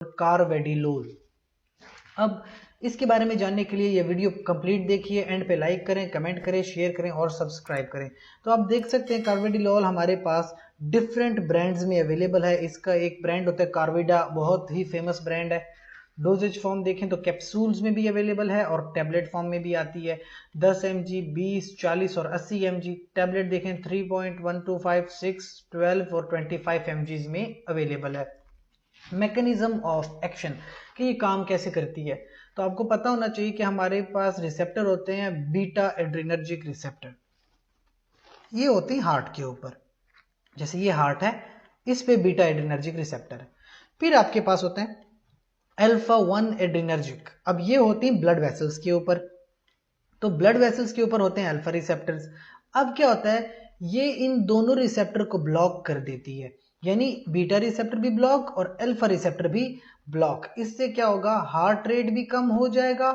Carvedilol. अब इसके बारे में जानने के लिए ये वीडियो कंप्लीट देखिए, एंड पे लाइक करें, कमेंट करें, शेयर करें और सब्सक्राइब करें। तो आप देख सकते हैं कार्वेडिलोल हमारे पास डिफरेंट ब्रांड्स में अवेलेबल है। इसका एक ब्रांड होता है कार्विडा, बहुत ही फेमस ब्रांड है। डोजेज फॉर्म देखें तो कैप्सूल्स में भी अवेलेबल है और टैबलेट फॉर्म में भी आती है। 10 mg, 20, 40 और 80 mg। टैबलेट देखें 3.125, 6, 12 और 25 mg में अवेलेबल है। मैकेनिज्म ऑफ एक्शन कि ये काम कैसे करती है, तो आपको पता होना चाहिए कि हमारे पास रिसेप्टर होते हैं बीटा एड्रिनर्जिक रिसेप्टर। ये होते हैं हार्ट के ऊपर, जैसे ये हार्ट है, इस पे बीटा एड्रिनर्जिक रिसेप्टर है। फिर आपके पास होते हैं अल्फा 1 एड्रिनर्जिक। अब ये होती हैं ब्लड वेसल्स के ऊपर, तो ब्लड वेसल्स के ऊपर होते हैं अल्फा रिसेप्टर्स। अब क्या होता है, ये इन दोनों रिसेप्टर को ब्लॉक कर देती है, यानी बीटा रिसेप्टर भी ब्लॉक और अल्फा रिसेप्टर भी ब्लॉक। इससे क्या होगा, हार्ट रेट भी कम हो जाएगा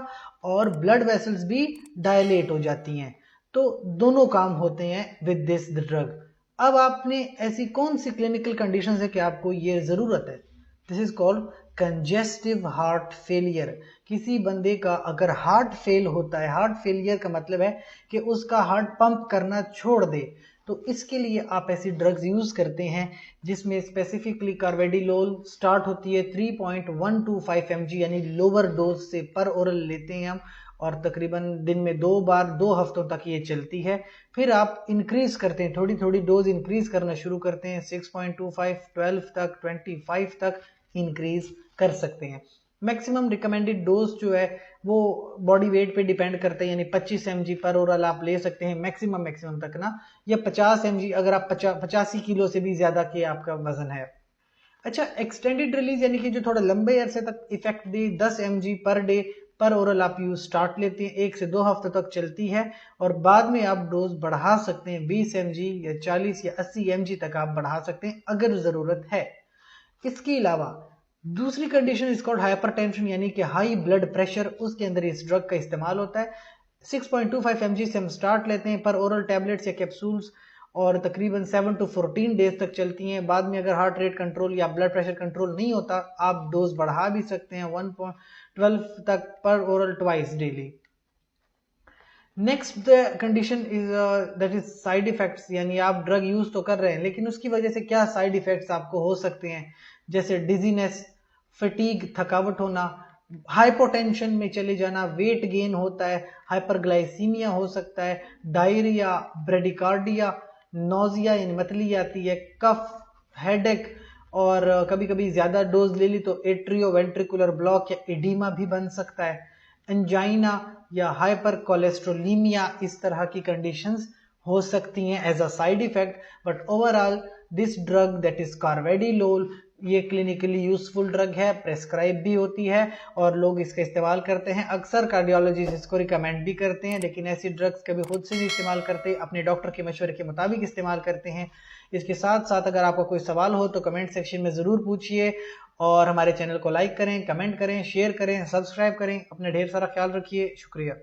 और ब्लड वेसल्स भी डायलेट हो जाती हैं। तो दोनों काम होते हैं विद दिस ड्रग। अब आपने ऐसी कौन सी क्लिनिकल कंडीशन है कि आपको ये जरूरत है, this is called congestive heart failure. किसी बंदे का अगर हार्ट फेल होता है, हार्ट फेलियर का मतलब है कि उसका हार्ट पंप करना छोड़ दे, तो इसके लिए आप ऐसी ड्रग्स यूज करते हैं जिसमें स्पेसिफिकली कार्वेडिलोल स्टार्ट होती है 3.125 mg, यानी लोअर डोज से पर ओरल लेते हैं हम, और तकरीबन दिन में 2 बार 2 हफ्तों तक ये चलती है। फिर आप इंक्रीज करते हैं, थोड़ी थोड़ी डोज इंक्रीज करना शुरू करते हैं, 6.25, 12 तक, 25 तक इंक्रीज कर सकते हैं। मैक्सिमम रिकमेंडेड डोज जो है वो बॉडी वेट पे डिपेंड करता है, यानी 25 mg पर ओरल आप ले सकते हैं मैक्सिमम तक ना, या 50 mg अगर आप 85 किलो से भी ज्यादा के आपका वजन है। अच्छा, एक्सटेंडेड रिलीज यानी कि जो थोड़ा लंबे अरसे तक इफेक्ट दे, 10 mg पर डे पर ओरल आप यूज स्टार्ट लेते हैं, 1 से 2 हफ्ते तक चलती है और बाद में आप डोज बढ़ा सकते हैं, 20 mg या 40 या 80 mg तक आप बढ़ा सकते हैं अगर जरूरत है। इसके अलावा दूसरी कंडीशन इज कॉल्ड हाइपरटेंशन, यानी कि हाई ब्लड प्रेशर, उसके अंदर इस ड्रग का इस्तेमाल होता है। 6.25 mg से हम स्टार्ट लेते हैं पर ओरल टैबलेट्स या कैप्सूल्स, और तकरीबन 7 to 14 डेज तक चलती हैं। बाद में अगर हार्ट रेट कंट्रोल या ब्लड प्रेशर कंट्रोल नहीं होता, आप डोज बढ़ा भी सकते हैं 1.12 तक पर oral twice daily. Next condition is that is side effects, यानी आप ड्रग यूज तो कर रहे हैं लेकिन उसकी वजह से क्या साइड इफेक्ट्स आपको हो सकते हैं, जैसे डिजीनेस, फटीग, थकावट होना, हाइपोटेंशन में चले जाना, वेट गेन होता है, हाइपरग्लाइसीमिया हो सकता है, डायरिया, ब्रेडिकार्डिया, नोजिया यानी मतली आती है, कफ, हेडेक, और कभी कभी ज्यादा डोज ले ली तो एट्रियो वेंट्रिकुलर ब्लॉक या एडिमा भी बन सकता है, एंजाइना या हाइपर कोलेस्ट्रोलीमिया, इस तरह की कंडीशंस हो सकती हैं as a side effect. But overall this drug that is carvedilol, ये क्लिनिकली यूजफुल ड्रग है, प्रेस्क्राइब भी होती है और लोग इसका इस्तेमाल करते हैं। अक्सर कार्डियोलॉजिस्ट इसको रिकमेंड भी करते हैं, लेकिन ऐसी ड्रग्स कभी खुद से नहीं इस्तेमाल करते, अपने डॉक्टर के मशवरे के मुताबिक इस्तेमाल करते हैं। इसके साथ साथ अगर आपका कोई सवाल हो तो कमेंट सेक्शन में ज़रूर पूछिए, और हमारे चैनल को लाइक करें, कमेंट करें, शेयर करें, सब्सक्राइब करें। अपना ढेर सारा ख्याल रखिए। शुक्रिया।